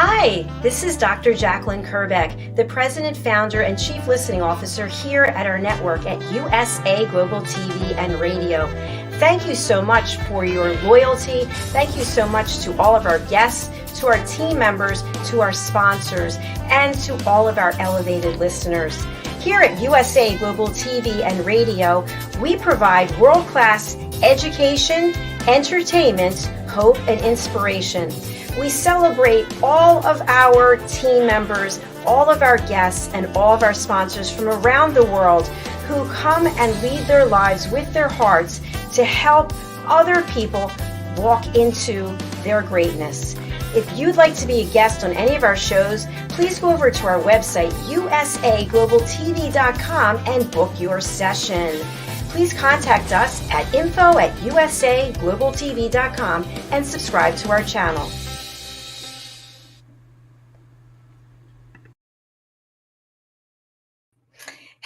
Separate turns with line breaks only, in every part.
Hi, this is Dr. Jacalyn Kerbeck, the President, Founder, and Chief Listening Officer here at our network at USA Global TV and Radio. Thank you so much for your loyalty. Thank you so much to all of our guests, to our team members, to our sponsors, and to all of our elevated listeners. Here at USA Global TV and Radio, we provide world-class education, entertainment, hope, and inspiration. We celebrate all of our team members, all of our guests, and all of our sponsors from around the world who come and lead their lives with their hearts to help other people walk into their greatness. If you'd like to be a guest on any of our shows, please go over to our website, usaglobaltv.com, and book your session. Please contact us at info@usaglobaltv.com and subscribe to our channel.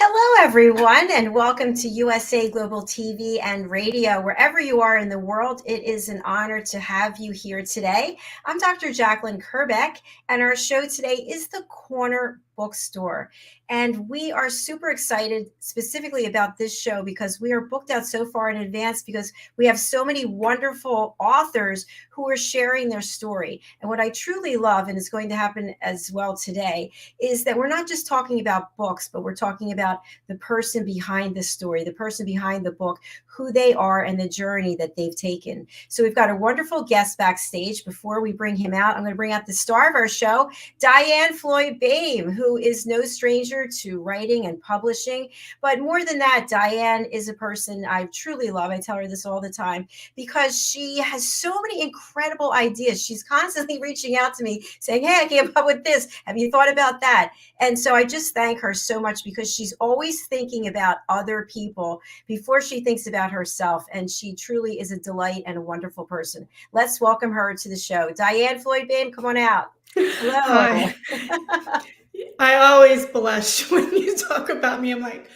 Hello, everyone, and welcome to USA Global TV and Radio. Wherever you are in the world, it is an honor to have you here today. I'm Dr. Jacalyn Kerbeck, and our show today is the Corner Bookstore. And we are super excited specifically about this show because we are booked out so far in advance because we have so many wonderful authors who are sharing their story. And what I truly love, and is going to happen as well today, is that we're not just talking about books, but we're talking about the person behind the story, the person behind the book, who they are and the journey that they've taken. So we've got a wonderful guest backstage. Before we bring him out, I'm going to bring out the star of our show, DIANN BOEHM, who is no stranger to writing and publishing. But more than that, DIANN is a person I truly love. I tell her this all the time because she has so many incredible ideas. She's constantly reaching out to me saying, hey, I came up with this. Have you thought about that? And so I just thank her so much because she's always thinking about other people before she thinks about herself. And she truly is a delight and a wonderful person. Let's welcome her to the show. DIANN BOEHM, come on out. Hello.
Hi. I always blush when you talk about me. I'm like,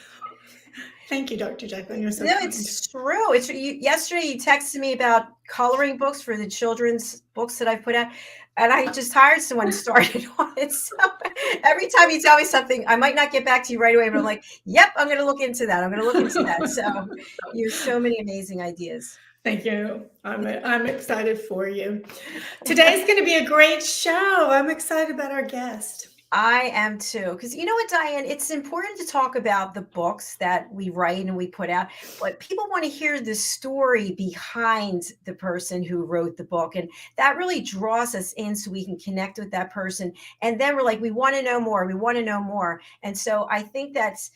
thank you, Dr. Jacalyn. You're so kind.
It's true. Yesterday you texted me about coloring books for the children's books that I put out, and I just hired someone and started on it. So every time you tell me something, I might not get back to you right away, but I'm like, yep, I'm going to look into that. So you have so many amazing ideas.
Thank you. I'm excited for you. Today's going to be a great show. I'm excited about our guest.
I am too, because you know what, DIANN, it's important to talk about the books that we write and we put out, but people want to hear the story behind the person who wrote the book. And that really draws us in so we can connect with that person. And then we're like, we want to know more. We want to know more. And so I think that's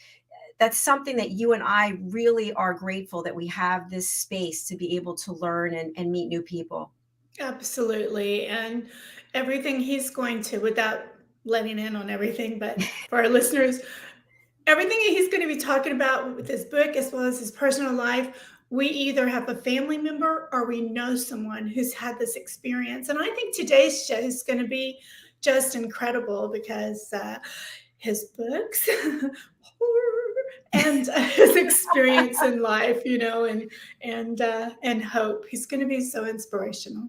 something that you and I really are grateful that we have this space to be able to learn and meet new people.
Absolutely. And everything he's going to, without letting in on everything, but for our listeners, everything he's going to be talking about with his book, as well as his personal life, we either have a family member or we know someone who's had this experience. And I think today's show is going to be just incredible because his books and his experience in life, and hope. He's going to be so inspirational.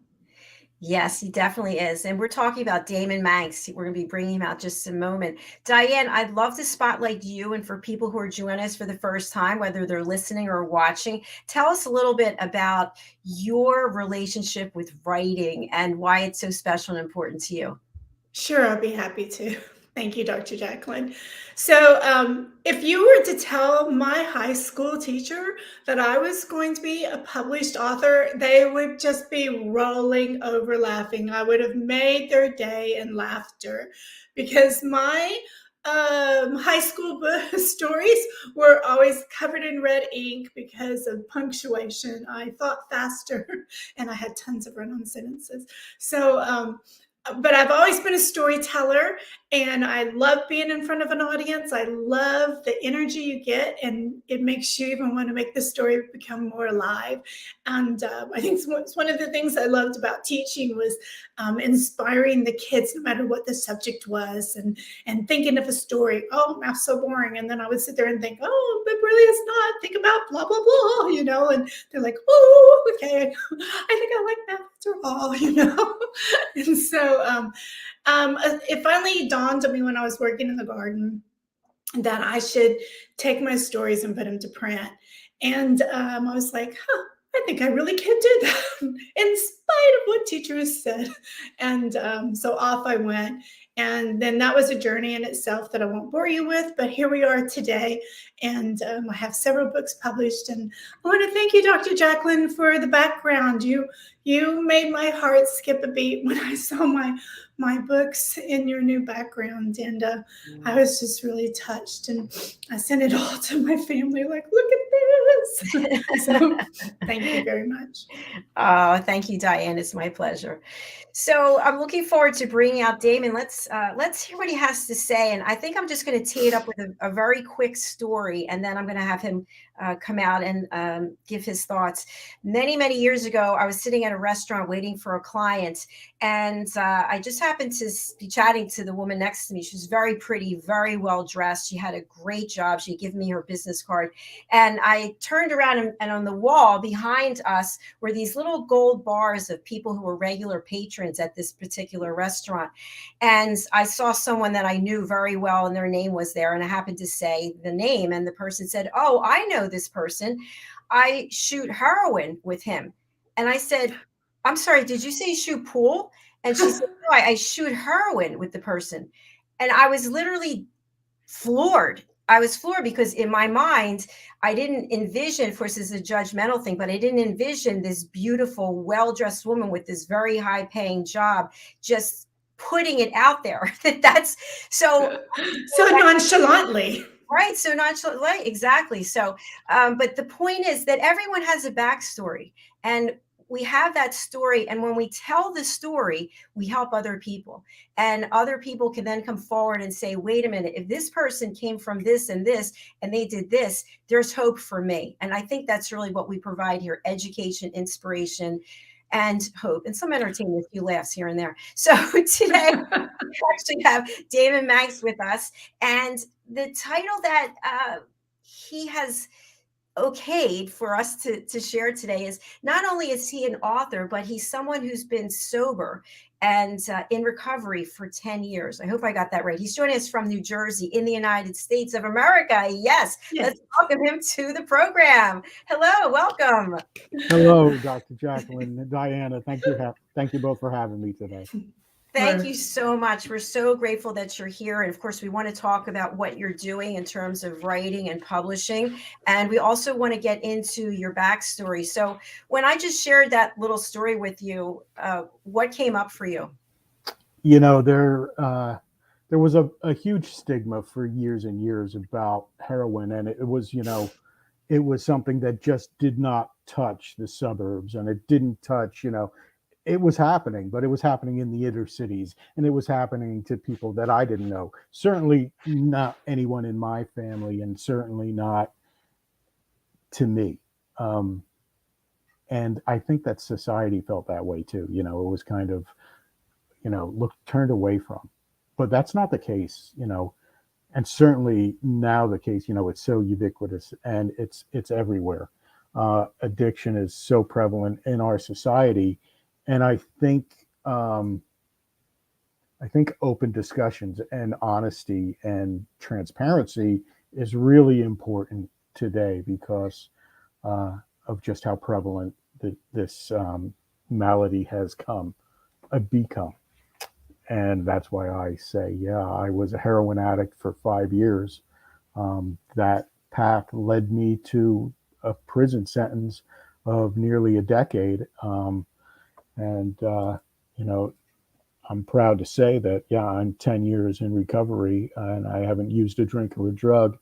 Yes, he definitely is. And we're talking about Daemon Manx. We're going to be bringing him out just a moment. DIANN, I'd love to spotlight you. And for people who are joining us for the first time, whether they're listening or watching, tell us a little bit about your relationship with writing and why it's so special and important to you.
Sure, I'll be happy to. Thank you, Dr. Jacalyn. So if you were to tell my high school teacher that I was going to be a published author, they would just be rolling over laughing. I would have made their day in laughter because my high school book stories were always covered in red ink because of punctuation. I thought faster and I had tons of run-on sentences. So but I've always been a storyteller, and I love being in front of an audience. I love the energy you get, and it makes you even want to make the story become more alive. And I think it's one of the things I loved about teaching was inspiring the kids, no matter what the subject was, and thinking of a story. Oh, math's so boring. And then I would sit there and think, oh, but really it's not. Think about blah, blah, blah, and they're like, oh, okay. I think I like math after all, And so It finally dawned on me when I was working in the garden that I should take my stories and put them to print. And I was like, huh, I think I really can do that in spite of what teachers said. And so off I went. And then that was a journey in itself that I won't bore you with, but here we are today. And I have several books published. And I want to thank you, Dr. Jacalyn, for the background. You made my heart skip a beat when I saw my books in your new background. And I was just really touched. And I sent it all to my family, like, look at this. So thank you very much.
Oh, thank you, Diane. It's my pleasure. So I'm looking forward to bringing out Damon. Let's hear what he has to say. And I think I'm just going to tee it up with a very quick story, and then I'm going to have him come out and give his thoughts. Many years ago, I was sitting at a restaurant waiting for a client, and I just happened to be chatting to the woman next to me. She was very pretty, very well dressed. She had a great job. She had given me her business card, and I turned around, and on the wall behind us were these little gold bars of people who were regular patrons at this particular restaurant. And I saw someone that I knew very well, and their name was there, and I happened to say the name, and the person said, "Oh, I know this person. I shoot heroin with him." And I said, "I'm sorry, did you say shoot pool?" And she said, "No, I shoot heroin with the person." And I was literally floored. I was floored because in my mind, I didn't envision, of course, this is a judgmental thing, but I didn't envision this beautiful, well-dressed woman with this very high-paying job just putting it out there. That's so
nonchalantly.
Right. So nonchalant, right, exactly. So, but the point is that everyone has a backstory, and we have that story. And when we tell the story, we help other people, and other people can then come forward and say, wait a minute, if this person came from this and this, and they did this, there's hope for me. And I think that's really what we provide here: education, inspiration, and hope, and some entertainment, a few laughs here and there. So today we actually have Damon Manx with us, and the title that he has okayed for us to share today is, not only is he an author, but he's someone who's been sober and in recovery for 10 years. I hope I got that right. He's joining us from New Jersey in the United States of America. Yes. Let's welcome him to the program. Hello, welcome.
Hello, Dr. Jacalyn and Diana. Thank you both for having me today.
Thank you so much. We're so grateful that you're here. And of course, we want to talk about what you're doing in terms of writing and publishing. And we also want to get into your backstory. So when I just shared that little story with you, what came up for you?
You know, there was a huge stigma for years and years about heroin. And it was, it was something that just did not touch the suburbs, and it didn't touch, it was happening, but it was happening in the inner cities, and it was happening to people that I didn't know. Certainly not anyone in my family, and certainly not to me. And I think that society felt that way too. It was kind of, turned away from. But that's not the case, and certainly now the case. It's so ubiquitous, and it's everywhere. Addiction is so prevalent in our society. And I think open discussions and honesty and transparency is really important today because of just how prevalent this malady has become. And that's why I say, yeah, I was a heroin addict for 5 years. That path led me to a prison sentence of nearly a decade. And, I'm proud to say that, yeah, I'm 10 years in recovery, and I haven't used a drink or a drug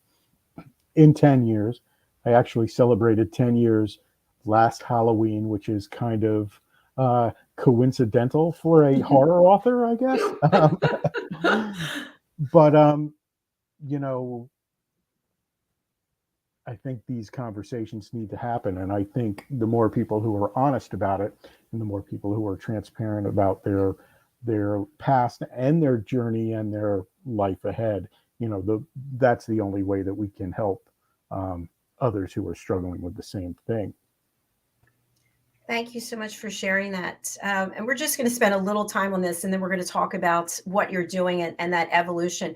in 10 years. I actually celebrated 10 years last Halloween, which is kind of coincidental for a horror author, I guess. But, I think these conversations need to happen. And I think the more people who are honest about it, and the more people who are transparent about their past and their journey and their life ahead, that's the only way that we can help others who are struggling with the same thing.
Thank you so much for sharing that. And we're just going to spend a little time on this, and then we're going to talk about what you're doing and that evolution.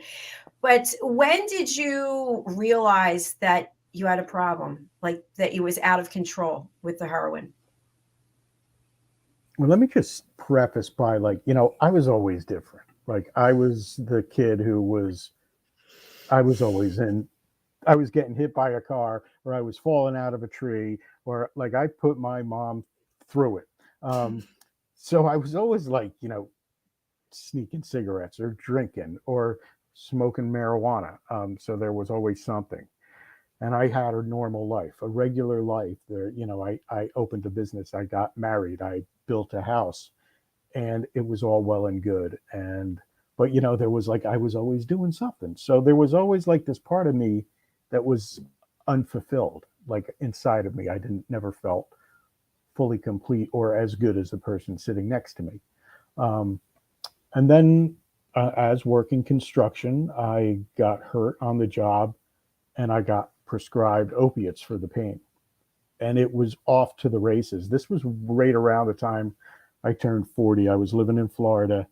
But when did you realize that you had a problem, like that you was out of control with the heroin?
Well, let me just preface by like, I was always different. Like I was the kid who was, I was always in, I was getting hit by a car, or I was falling out of a tree, or like I put my mom through it. Um, so I was always like, sneaking cigarettes or drinking or smoking marijuana. So there was always something. And I had a normal life, a regular life. There, I opened a business, I got married, I built a house, and it was all well and good. And but there was like I was always doing something. So there was always like this part of me that was unfulfilled, like inside of me. I didn't never felt fully complete or as good as the person sitting next to me. Um, and then as working construction, I got hurt on the job and I got prescribed opiates for the pain. And it was off to the races. This was right around the time I turned 40. I was living in Florida,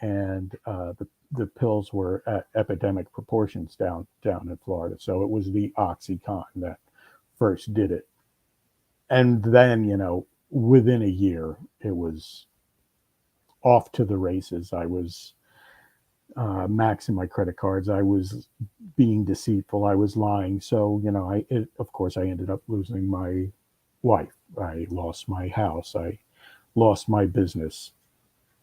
and the pills were at epidemic proportions down in Florida. So it was the OxyContin that first did it. And then, within a year, it was off to the races. I was maxing my credit cards. I was being deceitful. I was lying. So, of course, I ended up losing my wife. I lost my house. I lost my business.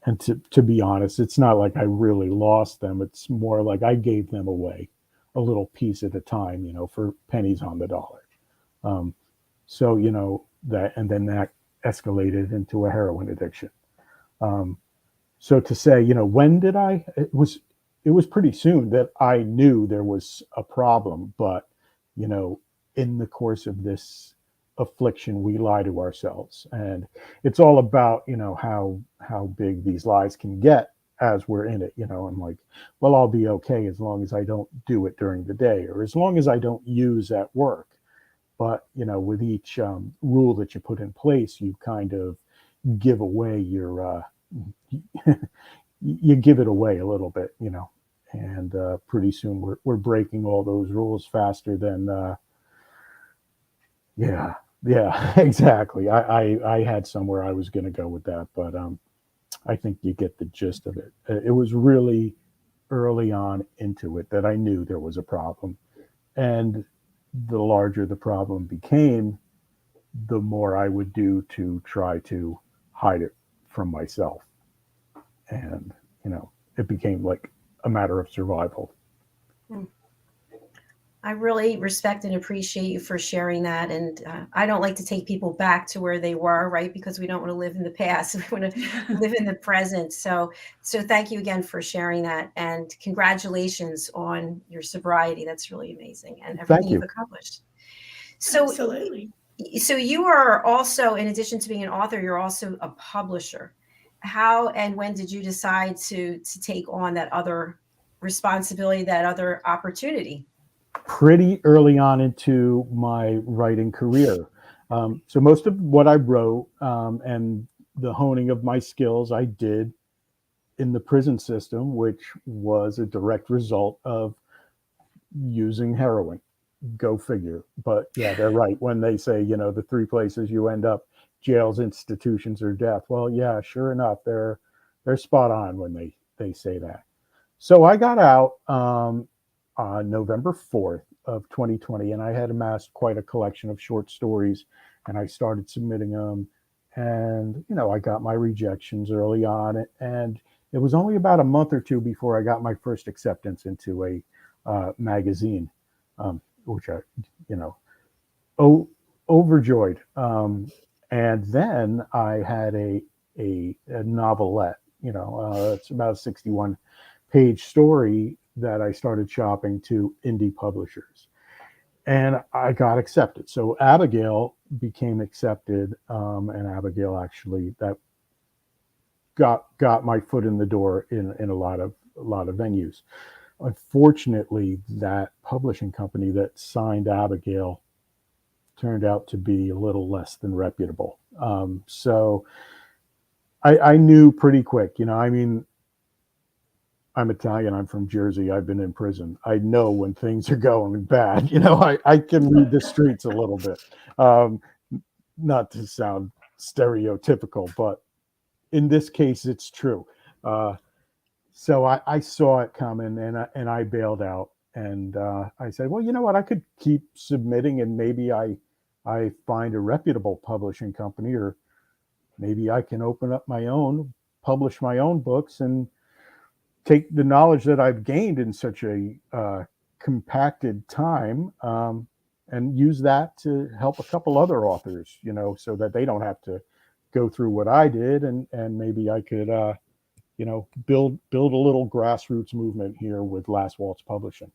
And to be honest, it's not like I really lost them. It's more like I gave them away a little piece at a time, for pennies on the dollar. So, that, and then that escalated into a heroin addiction. So to say, when did it was pretty soon that I knew there was a problem, but, in the course of this affliction, we lie to ourselves. And it's all about, how big these lies can get as we're in it. I'm like, well, I'll be okay as long as I don't do it during the day, or as long as I don't use at work. But, with each rule that you put in place, you kind of give away your, you give it away a little bit, and pretty soon we're breaking all those rules faster than, yeah, exactly. I had somewhere I was going to go with that, but I think you get the gist of it. It was really early on into it that I knew there was a problem, and the larger the problem became, the more I would do to try to hide it from myself. And, it became like a matter of survival.
I really respect and appreciate you for sharing that. And I don't like to take people back to where they were, right? Because we don't want to live in the past. We want to live in the present. So thank you again for sharing that. And congratulations on your sobriety. That's really amazing. And everything you've accomplished. So,
absolutely.
So you are also, in addition to being an author, you're also a publisher. How and when did you decide to take on that other responsibility, that other opportunity?
Pretty early on into my writing career. So most of what I wrote and the honing of my skills I did in the prison system, which was a direct result of using heroin. Go figure. But yeah, they're right when they say, the three places you end up: jails, institutions, or death. Well, yeah, sure enough, they're spot on when they say that. So I got out on November 4th of 2020, and I had amassed quite a collection of short stories, and I started submitting them. And, I got my rejections early on, and it was only about a month or two before I got my first acceptance into a magazine, which I, overjoyed. And then I had a novelette, it's about a 61-page story that I started shopping to indie publishers, and I got accepted. So Abigail became accepted, and Abigail actually that got my foot in the door in a lot of venues. Unfortunately, that publishing company that signed Abigail turned out to be a little less than reputable. So I knew pretty quick, I mean, I'm Italian, I'm from Jersey, I've been in prison. I know when things are going bad, I can read the streets a little bit. Not to sound stereotypical, but in this case, it's true. So I saw it coming, and I bailed out, and I said, well, you know what? I could keep submitting, and maybe I find a reputable publishing company, or maybe I can open up my own, publish my own books, and take the knowledge that I've gained in such a compacted time, and use that to help a couple other authors, so that they don't have to go through what I did, and maybe I could build a little grassroots movement here with Last Waltz Publishing.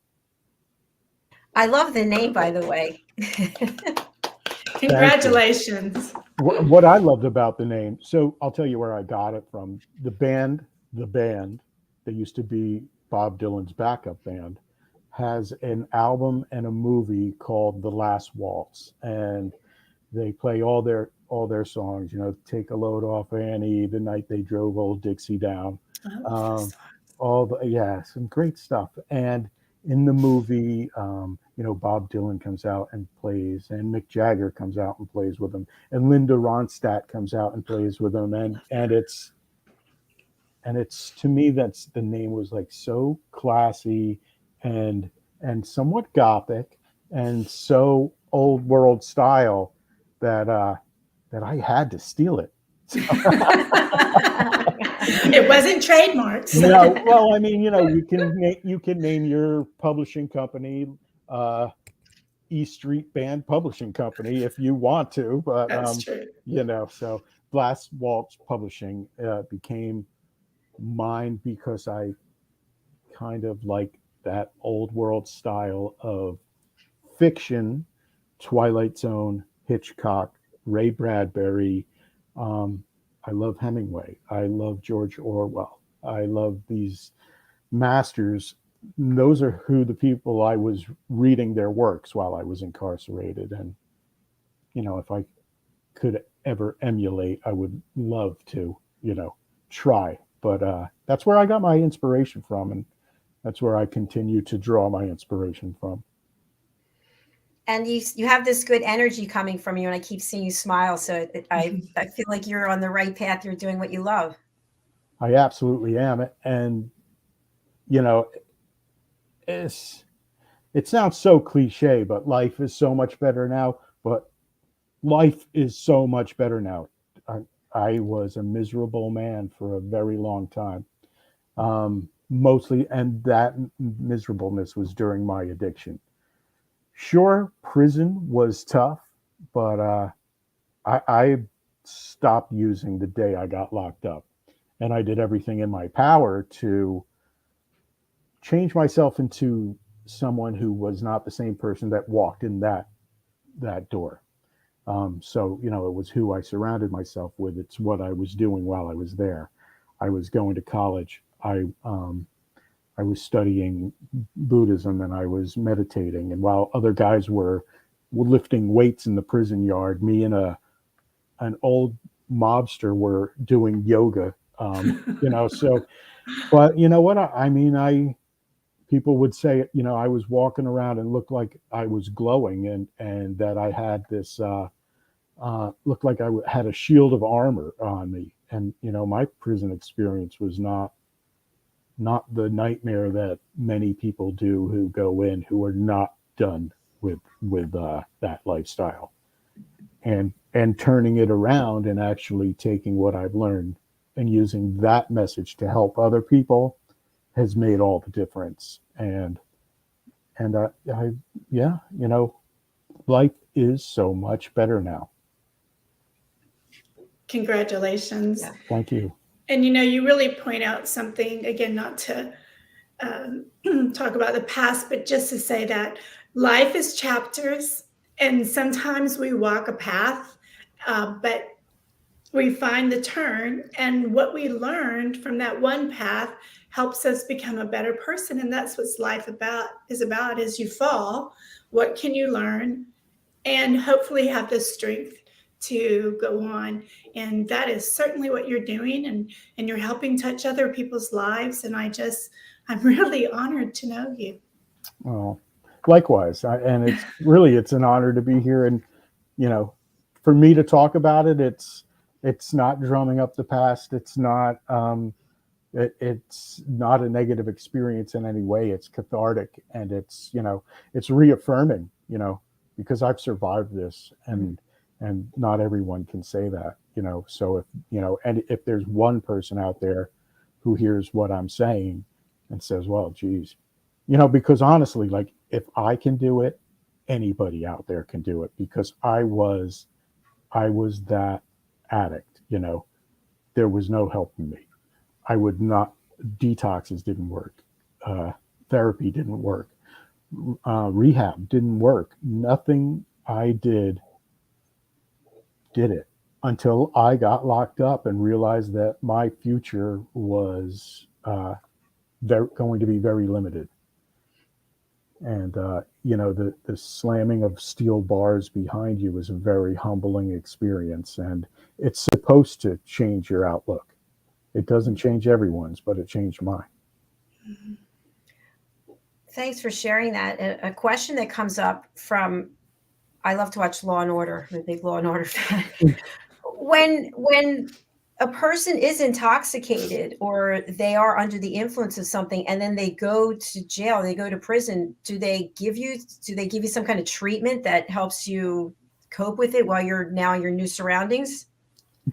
I love the name, by the way.
Congratulations.
What I loved about the name, so I'll tell you where I got it from. The band, that used to be Bob Dylan's backup band, has an album and a movie called The Last Waltz, and they play all their songs, Take a Load Off Annie, The Night They Drove Old Dixie Down, some great stuff. And in the movie, Bob Dylan comes out and plays, and Mick Jagger comes out and plays with them, and Linda Ronstadt comes out and plays with them, and it's to me, that's the name was like so classy and somewhat gothic and so old world style that I had to steal it.
It wasn't trademarked.
No, well, I mean, you can name your publishing company E Street Band Publishing Company if you want to, but
that's true.
So Last Waltz Publishing became mine because I kind of like that old world style of fiction, Twilight Zone, Hitchcock, Ray Bradbury. I love Hemingway. I love George Orwell. I love these masters. Those are the people I was reading their works while I was incarcerated. And, if I could ever emulate, I would love to, try. But that's where I got my inspiration from. And that's where I continue to draw my inspiration from.
And you have this good energy coming from you, and I keep seeing you smile. So I feel like you're on the right path. You're doing what you love.
I absolutely am. And, it sounds so cliche, but life is so much better now. But life is so much better now. I was a miserable man for a very long time. Mostly, and that miserableness was during my addiction. Sure, prison was tough, but I stopped using the day I got locked up, and I did everything in my power to change myself into someone who was not the same person that walked in that door. So it was who I surrounded myself with. It's what I was doing while I was there. I was going to college. I was studying Buddhism, and I was meditating. And while other guys were lifting weights in the prison yard, me and an old mobster were doing yoga. So, but you know what? I mean, people would say, I was walking around and looked like I was glowing, and that I had this, looked like I had a shield of armor on me. And, my prison experience was not the nightmare that many people do who go in who are not done with that lifestyle, and turning it around and actually taking what I've learned and using that message to help other people has made all the difference. And life is so much better now.
Congratulations.
Yeah.
Thank you.
And you really point out something, again, not to talk about the past, but just to say that life is chapters, and sometimes we walk a path, but we find the turn, and what we learned from that one path helps us become a better person. And that's what life is about. As you fall, what can you learn and hopefully have the strength to go on. And that is certainly what you're doing, and you're helping touch other people's lives. And I'm really honored to know you.
Well, likewise. And it's an honor to be here. And, for me to talk about it, it's not drumming up the past. It's not, it's not a negative experience in any way. It's cathartic, and it's reaffirming, because I've survived this, and not everyone can say that, so and if there's one person out there who hears what I'm saying and says, well, geez, because honestly, like, if I can do it, anybody out there can do it, because I was that addict. There was no helping me. I would not, detoxes didn't work. Therapy didn't work. Rehab didn't work. Nothing I did it until I got locked up and realized that my future was going to be very limited. And, the slamming of steel bars behind you is a very humbling experience. And it's supposed to change your outlook. It doesn't change everyone's, but it changed mine.
Thanks for sharing that. A question that comes up from, I love to watch Law and Order. I'm a big Law and Order fan. When a person is intoxicated or they are under the influence of something and then they go to jail, they go to prison, do they give you some kind of treatment that helps you cope with it while you're now in your new surroundings?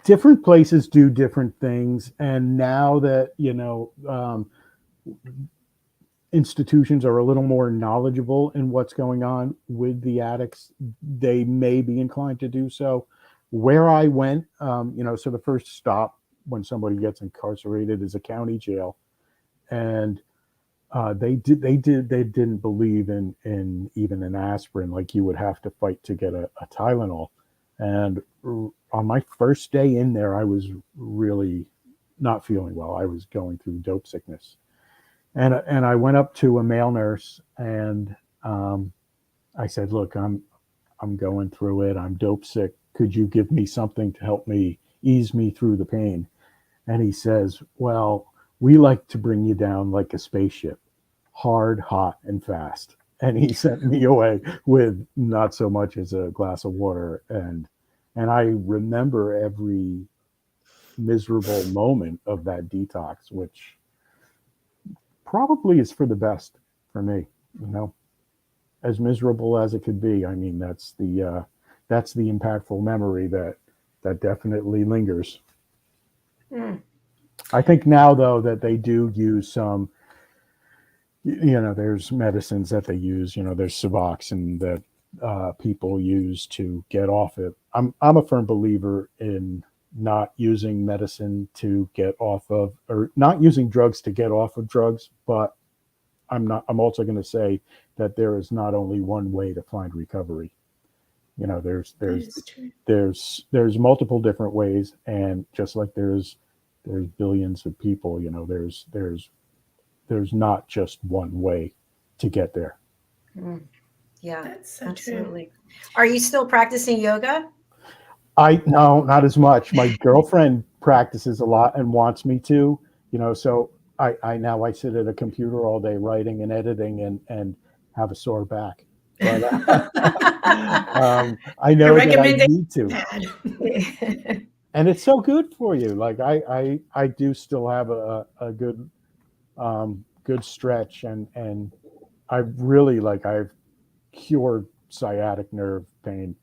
Different places do different things. And now that, institutions are a little more knowledgeable in what's going on with the addicts, they may be inclined to do so. Where I went, so the first stop when somebody gets incarcerated is a county jail, and they didn't believe in even an aspirin. Like, you would have to fight to get a Tylenol. And on my first day in there, I was really not feeling well. I was going through dope sickness, and I went up to a male nurse, and I said, "Look, I'm going through it. I'm dope sick. Could you give me something to help me ease me through the pain?" And he says, "Well, we like to bring you down like a spaceship, hard, hot, and fast." And he sent me away with not so much as a glass of water. And I remember every miserable moment of that detox, which probably is for the best for me, as miserable as it could be. I mean, that's the impactful memory that definitely lingers. I think now, though, that they do use some, there's medicines that they use, there's Suboxone that people use to get off it. I'm a firm believer in not using medicine to get off of, or not using drugs to get off of drugs, but I'm also going to say that there is not only one way to find recovery. There's multiple different ways, and just like there's billions of people, there's not just one way to get there.
Yeah,
That's so
absolutely.
true.
Are you still practicing yoga?
No, not as much. My girlfriend practices a lot and wants me to, so I sit at a computer all day writing and editing and have a sore back. But I know that I need to. And it's so good for you. Like, I do still have a good good stretch, and I've cured sciatic nerve pain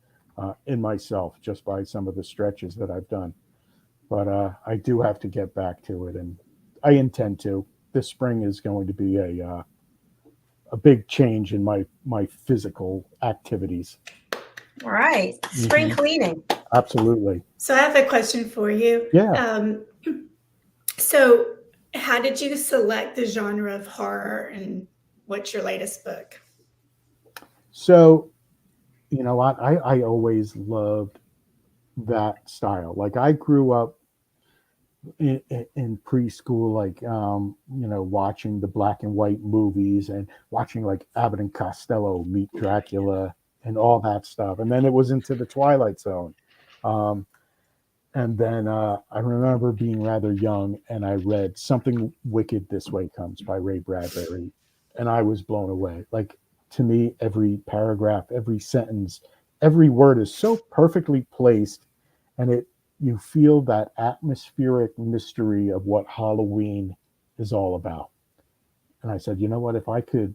in myself just by some of the stretches that I've done. But I do have to get back to it, and I intend to. This spring is going to be a big change in my physical activities.
All right. Spring cleaning.
Absolutely.
So I have a question for you.
Yeah.
So how did you select the genre of horror, and what's your latest book?
So, I always loved that style. Like, I grew up in preschool, like, watching the black and white movies and watching like Abbott and Costello meet Dracula and all that stuff. And then it was into the Twilight Zone. And then I remember being rather young, and I read Something Wicked This Way Comes by Ray Bradbury, and I was blown away. Like, to me, every paragraph, every sentence, every word is so perfectly placed, and you feel that atmospheric mystery of what Halloween is all about. And I said, you know what, if I could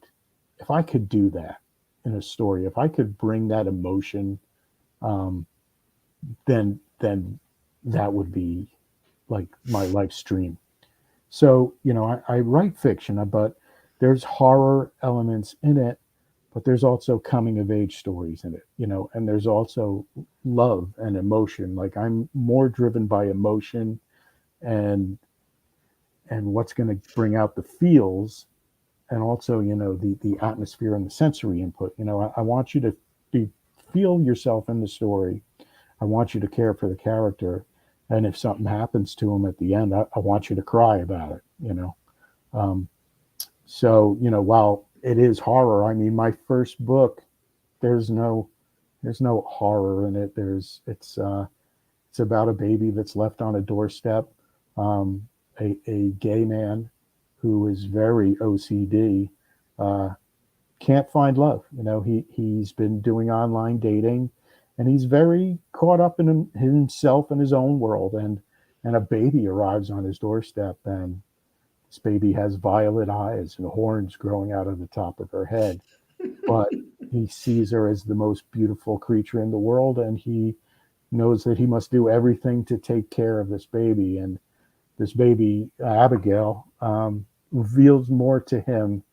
do that in a story, if I could bring that emotion, then that would be like my life dream. So, I write fiction, but there's horror elements in it, but there's also coming of age stories in it, and there's also love and emotion. Like, I'm more driven by emotion and what's going to bring out the feels, and also, the atmosphere and the sensory input. I want you to feel yourself in the story. I want you to care for the character. And if something happens to him at the end, I want you to cry about it, So, while it is horror, I mean, my first book, there's no horror in it. It's about a baby that's left on a doorstep, a gay man who is very OCD, can't find love. He's been doing online dating, and he's very caught up in himself and his own world. And a baby arrives on his doorstep, and this baby has violet eyes and horns growing out of the top of her head. But he sees her as the most beautiful creature in the world, and he knows that he must do everything to take care of this baby. And this baby, Abigail, reveals more to him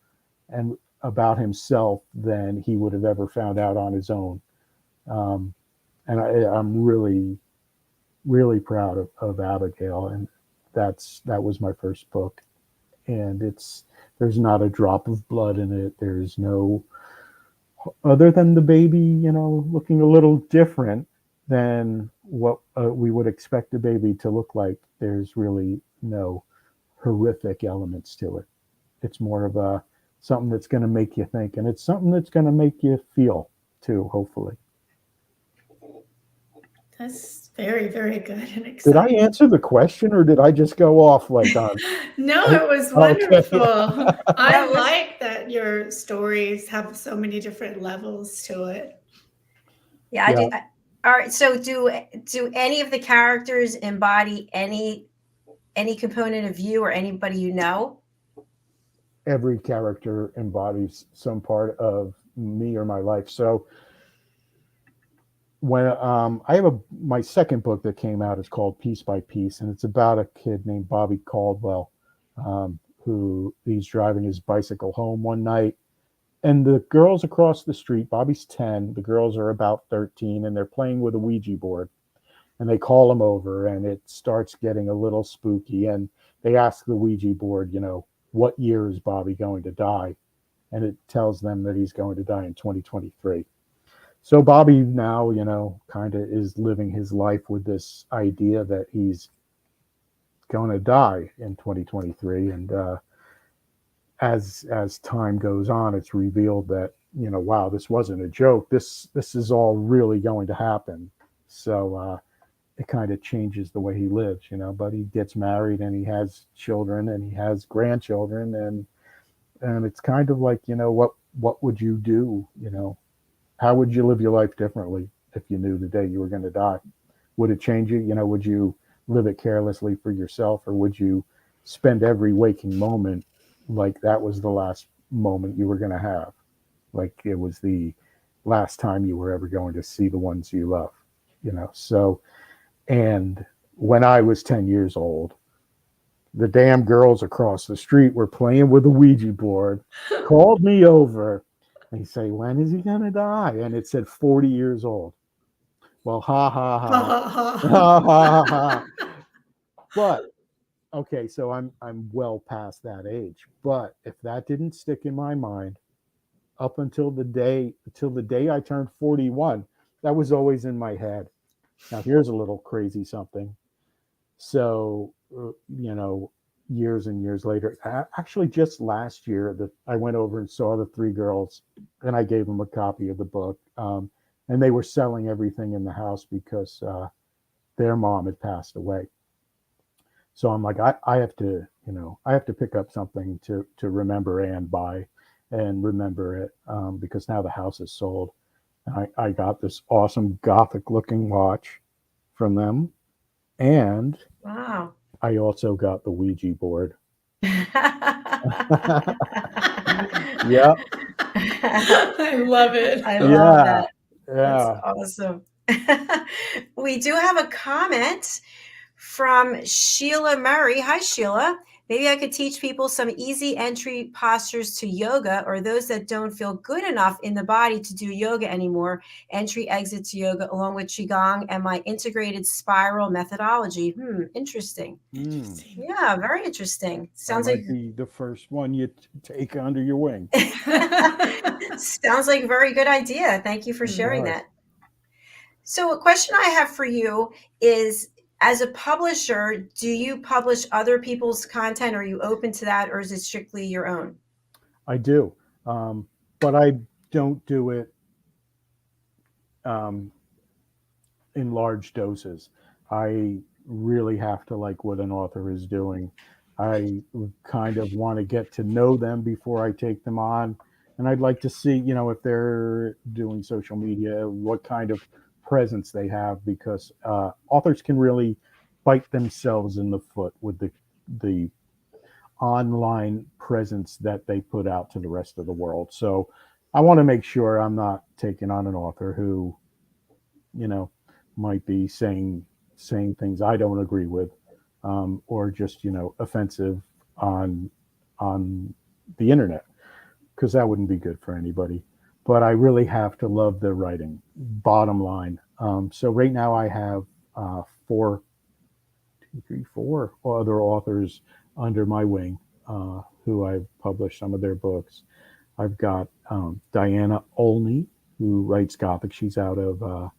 and about himself than he would have ever found out on his own. And I'm really, really proud of Abigail, and that was my first book. And there's not a drop of blood in it. There's no, other than the baby, looking a little different than what we would expect a baby to look like. There's really no horrific elements to it. It's more of something that's going to make you think, and it's something that's going to make you feel too, hopefully.
That's very, very good and exciting.
Did I answer the question, or did I just go off like on?
No, it was wonderful.
Okay.
I like that your stories have so many different levels to it.
Yeah, I do. All right. So do any of the characters embody any component of you or anybody you know?
Every character embodies some part of me or my life. So when I have my second book that came out is called Piece by Piece, and it's about a kid named Bobby Caldwell, who he's driving his bicycle home one night, and the girls across the street, Bobby's 10, the girls are about 13, and they're playing with a Ouija board, and they call him over, and it starts getting a little spooky, and they ask the Ouija board, what year is Bobby going to die? And it tells them that he's going to die in 2023. So Bobby now, kind of is living his life with this idea that he's going to die in 2023. And as time goes on, it's revealed that, wow, this wasn't a joke. This is all really going to happen. So it kind of changes the way he lives, but he gets married, and he has children, and he has grandchildren. And it's kind of like, what would you do? How would you live your life differently if you knew the day you were going to die? Would it change you? Would you live it carelessly for yourself, or would you spend every waking moment like that was the last moment you were going to have? Like it was the last time you were ever going to see the ones you love, So, and when I was 10 years old, the damn girls across the street were playing with a Ouija board, called me over. They say, when is he going to die? And it said 40 years old. Well, ha, ha, ha. Ha, ha, ha. But, okay, so I'm well past that age. But if that didn't stick in my mind up until the day I turned 41, that was always in my head. Now, here's a little crazy something. So, years and years later, actually just last year, that I went over and saw the three girls, and I gave them a copy of the book, and they were selling everything in the house because their mom had passed away. So I'm like, I have to, I have to pick up something to remember Anne by, and remember it, because now the house is sold. And I got this awesome Gothic looking watch from them, and
Wow.
I also got the Ouija board. Yep.
I love it.
I love
Yeah.
that. That's
Yeah.
awesome. We do have a comment from Sheila Murray. Hi, Sheila. Maybe I could teach people some easy entry postures to yoga, or those that don't feel good enough in the body to do yoga anymore. Entry, exit to yoga, along with Qigong and my integrated spiral methodology. Interesting.
Interesting.
Yeah, very interesting. Sounds
That
like
might be the first one you take under your wing.
sounds like a very good idea. Thank you for sharing that. So, a question I have for you is, as a publisher, do you publish other people's content? Are you open to that, or is it strictly your own?
I do, but I don't do it in large doses. I really have to like what an author is doing. I kind of want to get to know them before I take them on. And I'd like to see, if they're doing social media, what kind of presence they have, because authors can really bite themselves in the foot with the online presence that they put out to the rest of the world. So I want to make sure I'm not taking on an author who, might be saying things I don't agree with, or just offensive on the internet, because that wouldn't be good for anybody. But I really have to love their writing, bottom line. So right now I have 4 other authors under my wing, who I've published some of their books. I've got Diana Olney, who writes Gothic. She's out of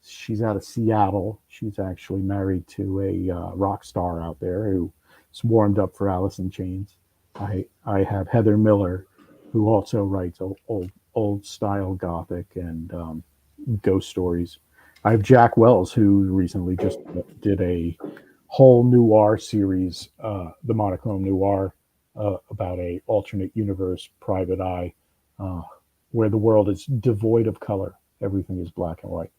Seattle. She's actually married to a rock star out there who's warmed up for Alice in Chains. I have Heather Miller, who also writes old style Gothic and ghost stories. I have Jack Wells, who recently just did a whole noir series, the Monochrome Noir, about a alternate universe, Private Eye, where the world is devoid of color. Everything is black and white.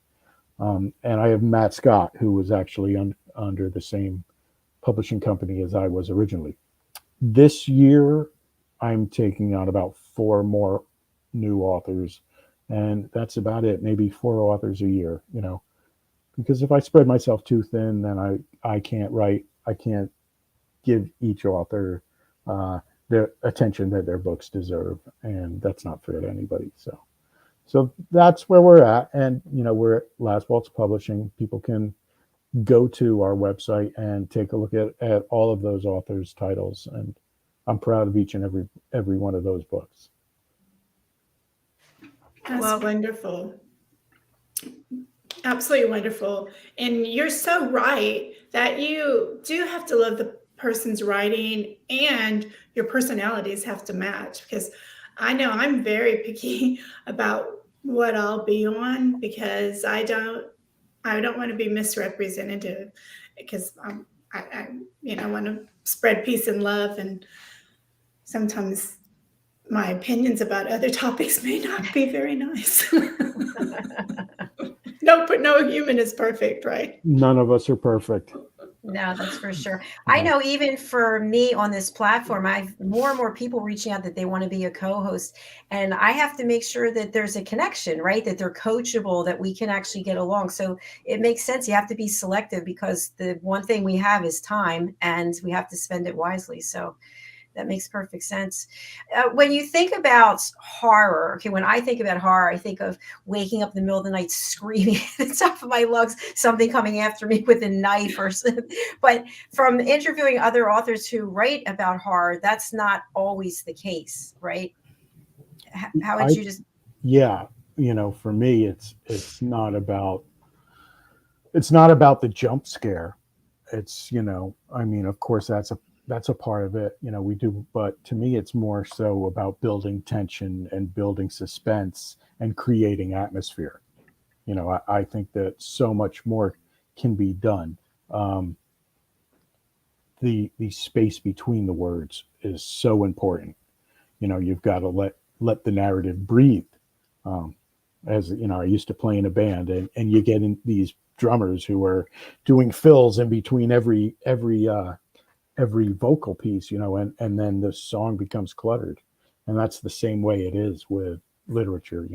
And I have Matt Scott, who was actually under the same publishing company as I was originally. This year, I'm taking on about 4 more new authors, and that's about it. Maybe 4 authors a year, because if I spread myself too thin, then I can't write. I can't give each author the attention that their books deserve, and that's not fair to anybody. So that's where we're at. And, we're at Last Waltz Publishing. People can go to our website and take a look at all of those authors' titles. And I'm proud of each and every one of those books.
That's wonderful. Absolutely wonderful. And you're so right that you do have to love the person's writing, and your personalities have to match, because I know I'm very picky about what I'll be on, because I don't want to be misrepresentative, because I want to spread peace and love, and sometimes my opinions about other topics may not be very nice. No human is perfect, right?
None of us are perfect.
No, that's for sure. I know even for me on this platform, I've more and more people reaching out that they want to be a co-host, and I have to make sure that there's a connection, right? That they're coachable, that we can actually get along. So it makes sense. You have to be selective, because the one thing we have is time, and we have to spend it wisely. So that makes perfect sense. When you think about horror, when I think about horror, I think of waking up in the middle of the night screaming at the top of my lungs, something coming after me with a knife or something. But from interviewing other authors who write about horror, that's not always the case, right? How would you just...
Yeah, for me, it's not about the jump scare. It's, of course, that's that's a part of it, we do, but to me it's more so about building tension and building suspense and creating atmosphere. I think that so much more can be done. The space between the words is so important. You've got to let the narrative breathe. As I used to play in a band, and you get in these drummers who are doing fills in between every vocal piece, and then the song becomes cluttered. And that's the same way it is with literature.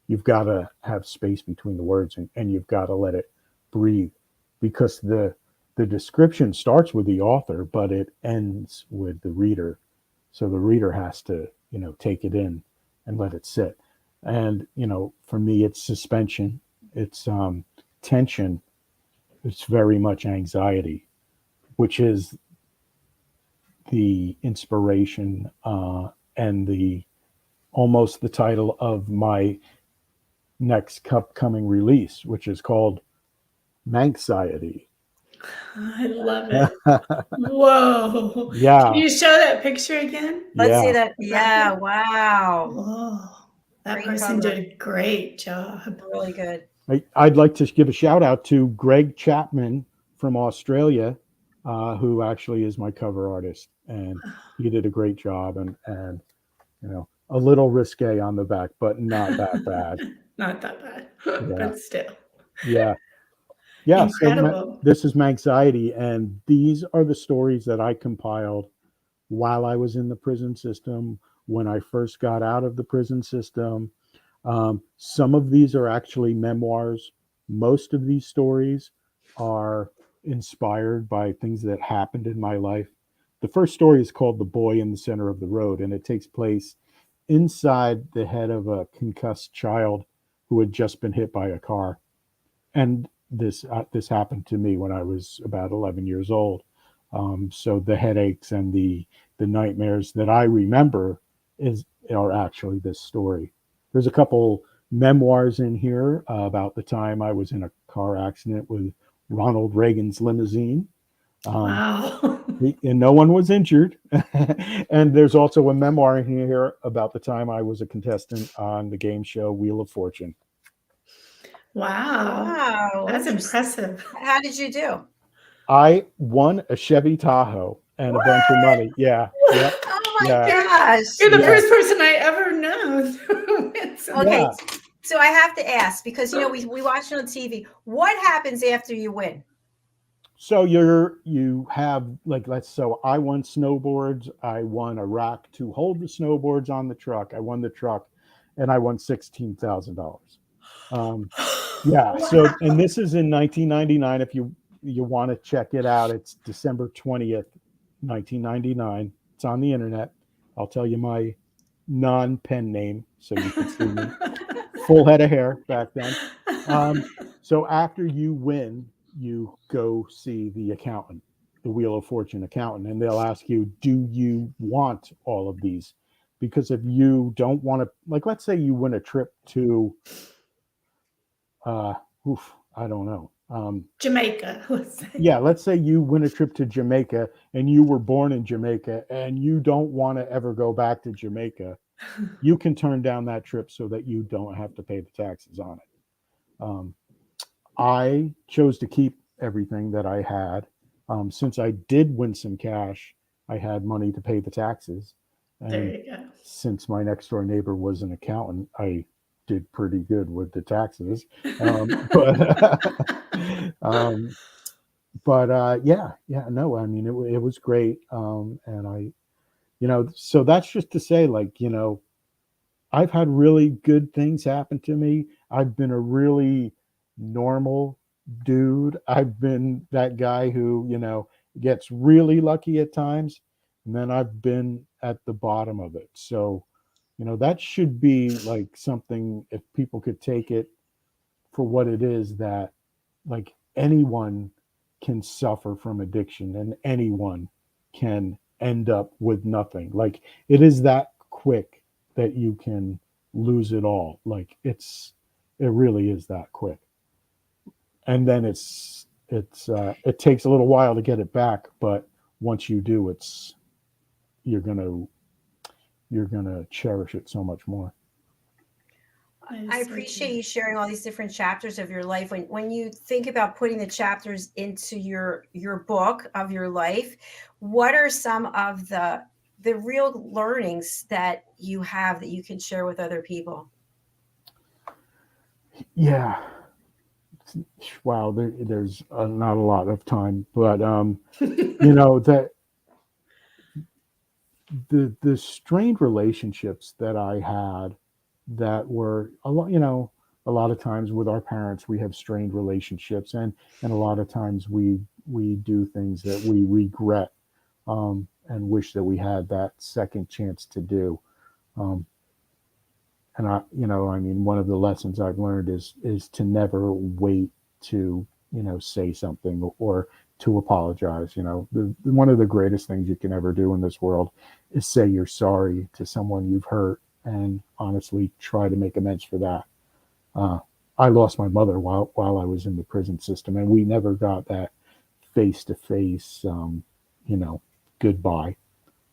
You've got to have space between the words, and you've got to let it breathe, because the description starts with the author, but it ends with the reader. So the reader has to, take it in and let it sit. And, for me, it's suspension, it's tension, it's very much anxiety, which is the inspiration and almost the title of my next upcoming release, which is called Manxiety.
I love it. Whoa.
Yeah.
Can you show that picture again?
Let's see that. Yeah. Wow.
Whoa. That
Great
person
cover.
did a great job.
Really good.
I'd like to give a shout out to Greg Chapman from Australia, who actually is my cover artist, and he did a great job, and a little risque on the back, but not that bad.
Not that bad,
Yeah.
but still.
Yeah.
Incredible.
So this is Manxiety, and these are the stories that I compiled while I was in the prison system, when I first got out of the prison system. Some of these are actually memoirs. Most of these stories are inspired by things that happened in my life. The first story is called The Boy in the Center of the Road, and it takes place inside the head of a concussed child who had just been hit by a car. And this happened to me when I was about 11 years old. So the headaches and the nightmares that I remember are actually this story. There's a couple memoirs in here about the time I was in a car accident with Ronald Reagan's limousine.
Wow.
And no one was injured. And there's also a memoir in here about the time I was a contestant on the game show Wheel of Fortune.
Wow. That's impressive.
How did you do?
I won a Chevy Tahoe and a bunch of money. Yeah. Yep.
Oh my gosh.
You're the first person I ever know.
Okay. So I have to ask, because we watch it on TV. What happens after you win?
So you have so I won snowboards. I won a rack to hold the snowboards on the truck. I won the truck, and I won $16,000. Yeah. Wow. So, and this is in 1999. If you want to check it out, it's December 20th, 1999. It's on the internet. I'll tell you my non-pen name so you can see me. Full head of hair back then. So after you win, you go see the accountant, the Wheel of Fortune accountant, and they'll ask you, do you want all of these? Because if you don't want to, let's say you win a trip to, I don't know.
Jamaica, let's say.
Yeah, let's say you win a trip to Jamaica and you were born in Jamaica and you don't want to ever go back to Jamaica. You can turn down that trip so that you don't have to pay the taxes on it. I chose to keep everything that I had. Since I did win some cash, I had money to pay the taxes. And
there you go.
Since my next door neighbor was an accountant, I did pretty good with the taxes. No, I mean, it was great. And I, so that's just to say, I've had really good things happen to me. I've been a really normal dude. I've been that guy who, gets really lucky at times. And then I've been at the bottom of it. So, that should be something, if people could take it for what it is, that anyone can suffer from addiction and anyone can end up with nothing. It is that quick that you can lose it all. It really is that quick. And then it takes a little while to get it back. But once you do, you're gonna cherish it so much more.
I appreciate you sharing all these different chapters of your life. When you think about putting the chapters into your book of your life, what are some of the real learnings that you have that you can share with other people?
Yeah. Wow, there's not a lot of time, but that the strained relationships that I had, that were a lot, a lot of times with our parents we have strained relationships, and a lot of times we do things that we regret, and wish that we had that second chance to do. And I mean, one of the lessons I've learned is to never wait to, say something or to apologize. One of the greatest things you can ever do in this world is say you're sorry to someone you've hurt, and honestly try to make amends for that. I lost my mother while I was in the prison system, and we never got that face to face, goodbye.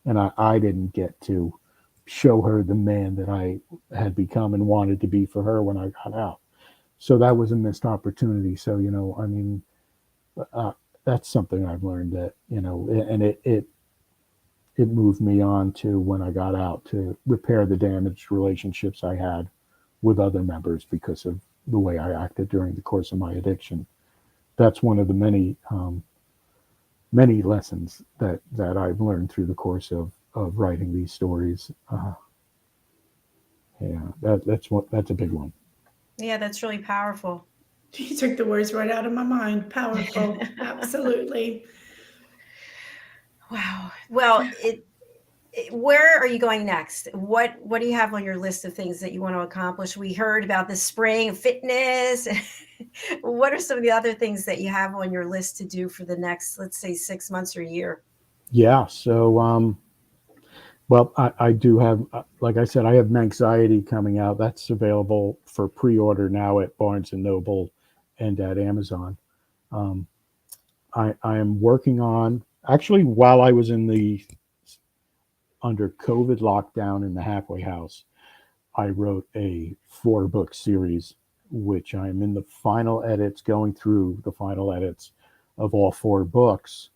And I didn't get to show her the man that I had become and wanted to be for her when I got out. So that was a missed opportunity. So, I mean, that's something I've learned, that, and it moved me on to, when I got out, to repair the damaged relationships I had with other members because of the way I acted during the course of my addiction. That's one of the many lessons that I've learned through the course of writing these stories. That's a big one.
Yeah, that's really powerful.
You took the words right out of my mind. Powerful. Absolutely.
Wow. Well, where are you going next? What do you have on your list of things that you want to accomplish? We heard about the spraying fitness. What are some of the other things that you have on your list to do for the next, let's say, 6 months or a year?
Yeah. So, well, I do have, like I said, I have Manxiety coming out. That's available for pre-order now at Barnes and Noble and at Amazon. I am working on, actually, while I was under COVID lockdown in the halfway house, I wrote a 4-book series, which I'm in the final edits, going through the final edits of all 4 books,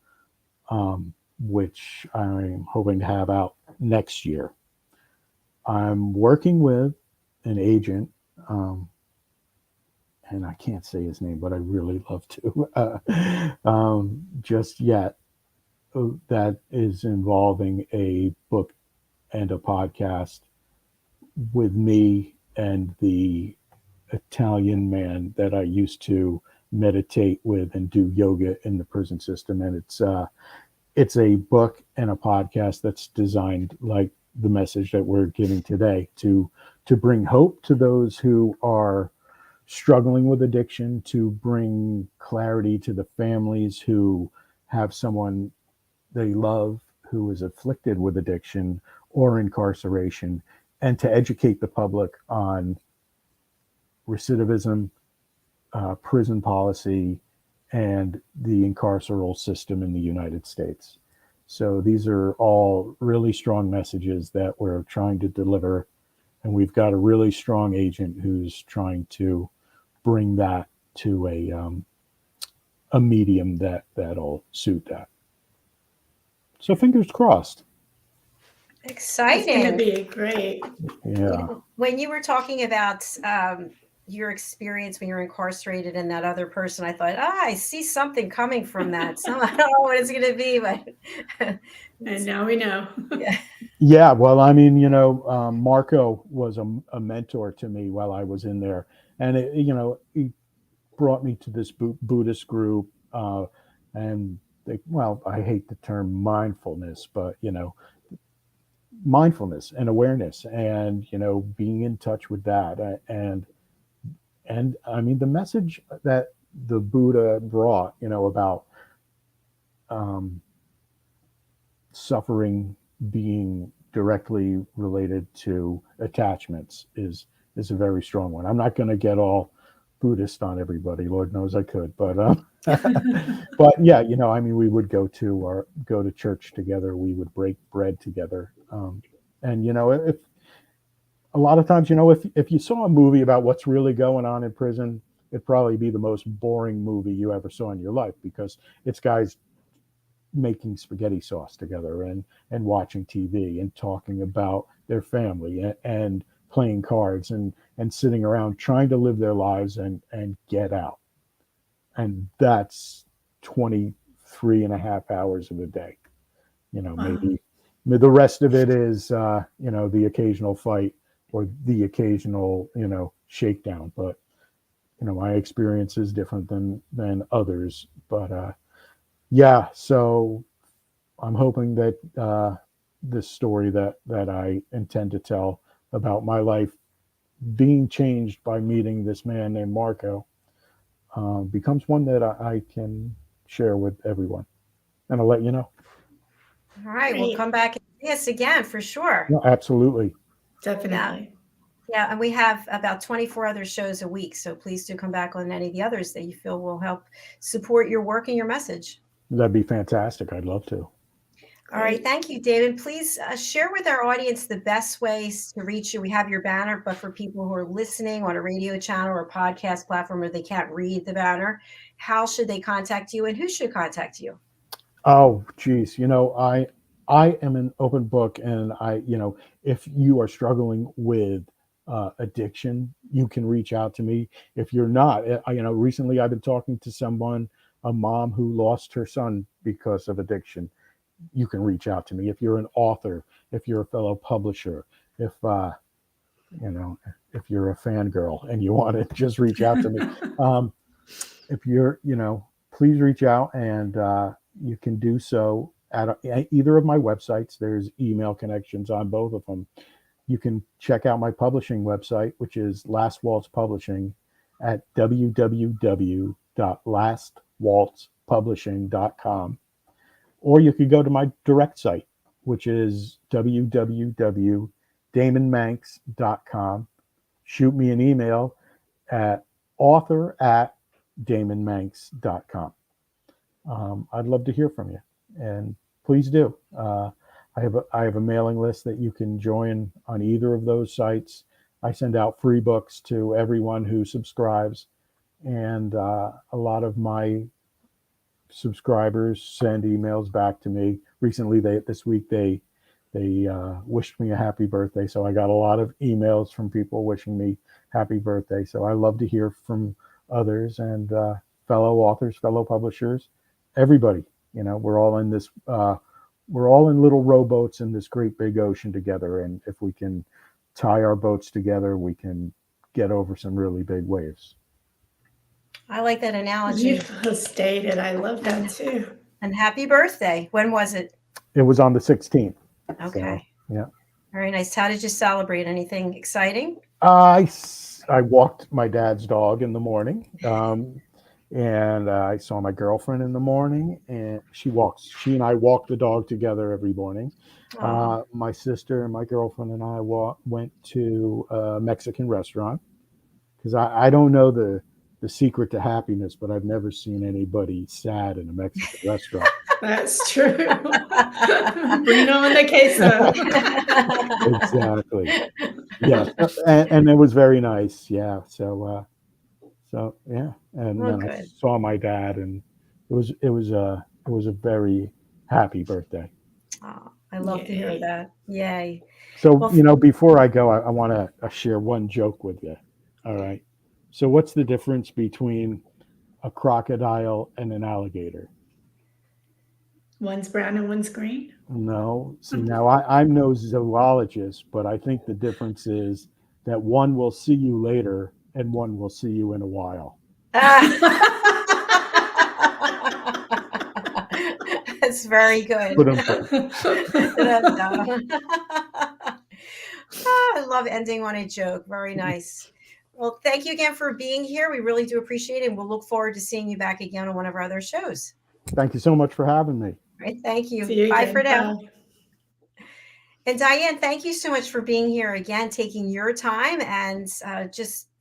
which I'm hoping to have out next year. I'm working with an agent, and I can't say his name, but I really love to, just yet, that is involving a book and a podcast with me and the Italian man that I used to meditate with and do yoga in the prison system. And it's a book and a podcast that's designed, like the message that we're giving today, to bring hope to those who are struggling with addiction, to bring clarity to the families who have someone they love who is afflicted with addiction or incarceration, and to educate the public on recidivism, prison policy, and the incarceral system in the United States. So these are all really strong messages that we're trying to deliver, and we've got a really strong agent who's trying to bring that to a medium that'll suit that. So fingers crossed.
Exciting.
It's going to be great.
Yeah.
When you were talking about your experience when you're incarcerated and that other person, I thought, I see something coming from that. So I don't know what it's going to be, but
and now we know.
Yeah.
Yeah. Well, I mean, Marco was a mentor to me while I was in there, and he brought me to this Buddhist group, and I hate the term mindfulness, but mindfulness and awareness, and being in touch with that, and I mean, the message that the Buddha brought, about suffering being directly related to attachments is a very strong one. I'm not going to get all Buddhist on everybody. Lord knows I could, but but yeah, I mean, we would go to church together. We would break bread together, and if a lot of times, if you saw a movie about what's really going on in prison, it'd probably be the most boring movie you ever saw in your life, because it's guys making spaghetti sauce together and watching TV and talking about their family and playing cards and sitting around trying to live their lives and get out. And that's 23 and a half hours of the day. Maybe the rest of it is, the occasional fight or the occasional, shakedown. But, my experience is different than others. But, yeah, so I'm hoping that this story that I intend to tell about my life being changed by meeting this man named Marco becomes one that I can share with everyone. And I'll let you know.
All right, we'll come back and see us again for sure.
No, absolutely.
Definitely.
Yeah, and we have about 24 other shows a week, so please do come back on any of the others that you feel will help support your work and your message.
That'd be fantastic. I'd love to.
All right. Thank you, David. Please share with our audience the best ways to reach you. We have your banner, but for people who are listening on a radio channel or podcast platform where they can't read the banner, how should they contact you and who should contact you?
Oh, geez. I am an open book, and if you are struggling with addiction, you can reach out to me. If you're not, recently I've been talking to a mom who lost her son because of addiction. You can reach out to me. If you're an author, if you're a fellow publisher, if you're a fangirl and you want to just reach out to me. If you're, please reach out, and you can do so at either of my websites. There's email connections on both of them. You can check out my publishing website, which is Last Waltz Publishing, at www.lastwaltzpublishing.com. Or you could go to my direct site, which is www.damonmanx.com. Shoot me an email at author@damonmanx.com. I'd love to hear from you, and please do. I have a mailing list that you can join on either of those sites. I send out free books to everyone who subscribes, and a lot of my subscribers send emails back to me. Recently, this week they wished me a happy birthday, so I got a lot of emails from people wishing me happy birthday. So I love to hear from others and fellow authors, fellow publishers, everybody. We're all in this. We're all in little rowboats in this great big ocean together, and if we can tie our boats together, we can get over some really big waves.
I like that analogy.
Well stated. I love that too.
And happy birthday. When was it?
It was on the 16th.
Okay.
So, yeah.
Very nice. How did you celebrate? Anything exciting?
I walked my dad's dog in the morning, and I saw my girlfriend in the morning, and she and I walk the dog together every morning. My sister and my girlfriend and I went to a Mexican restaurant, because I don't know the secret to happiness, but I've never seen anybody sad in a Mexican restaurant.
That's true. Bring on the queso.
Exactly. Yeah, and it was very nice. Yeah. So yeah, and then I saw my dad, and it was a very happy birthday.
Oh, I love to hear that. Yay.
So, before I go, I want to share one joke with you. All right. So what's the difference between a crocodile and an alligator?
One's brown and one's green?
No. See, now I'm no zoologist, but I think the difference is that one will see you later and one will see you in a while.
That's very good. I love ending on a joke. Very nice. Well, thank you again for being here. We really do appreciate it. And we'll look forward to seeing you back again on one of our other shows.
Thank you so much for having me.
All right. Thank you.
See you
Bye
again.
for now.
Bye.
And Diann, thank you so much for being here again, taking your time and just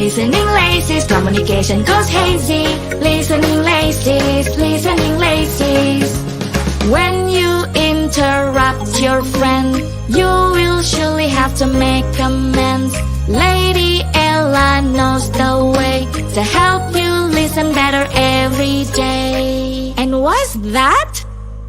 Listening laces, communication goes hazy. Listening laces, listening laces. When you interrupt your friend, you will surely have to make amends. Lady Ella knows the way to help you listen better every day. And what's that?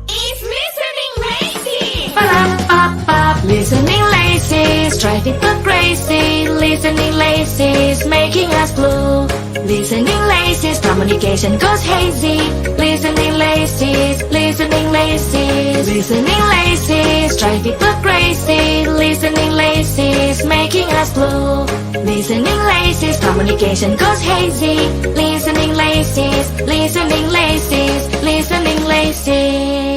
It's listening lacy. Ba-da-ba-ba. Listening laces, drive people crazy. Listening laces, making us blue. Listening laces, communication goes hazy. Listening laces, listening laces. Listening laces, drive people crazy. Listening laces, making us blue. Listening laces, communication goes hazy. Listening laces, listening laces, listening laces.